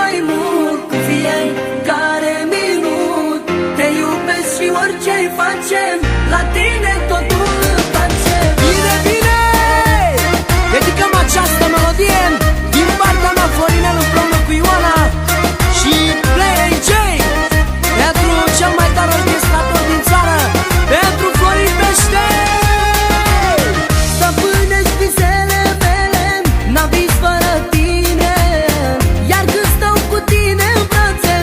mai mult cu fiecare minut. Te iubesc și orice-i facem, la tine totul îmi place. Bine, bine! Dedicăm această melodie din partea mea, Florinel, împreună cu Ioana și Player AJ, pentru cel mai tare orchestrator din țară, pentru Florin Pește. Stăpânești visele mele, n-am vis fără tine. Iar când stau cu tine în brațe,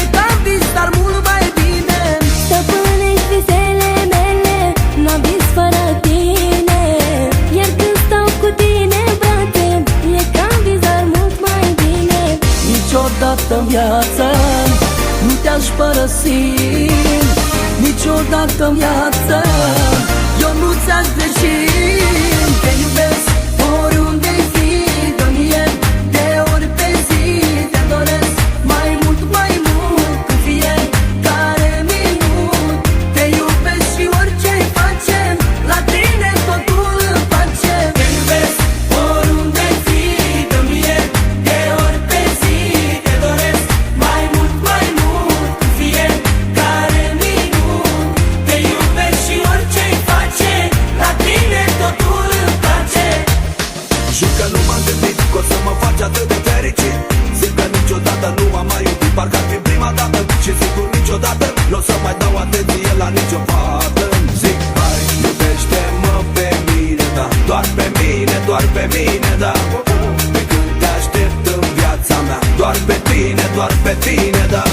e ca vis, dar mult mai bine. Stăpânești visele mele, n-am vis fără tine. Iar când stau cu tine în brațe, e ca vis, dar mult mai bine. Niciodată în viață nu te-aș părăsi, niciodată în viață eu nu ți-aș greși. Te iubesc oriunde-i fi, dă mie de ori pe zi. Te doresc mai mult cu fiecare minut. Te iubesc și orice-i facem, la tine totul îmi place. Te iubesc oriunde-i fi, dă mie de ori pe zi. Te doresc mai mult cu fiecare minut. Te iubesc și orice-i facem, la tine totul îmi place. Jur că nu m-am gândit că o să mă faci atât de fericit. Zic că niciodată nu am mai iubit, parcă ar fi prima dată. Și sigur niciodată nu o să mai dau atenție la nicio fată. Zic, hai, iubește-mă pe mine, da, doar pe mine, da. Pe când te aștept în viața mea, doar pe tine, da.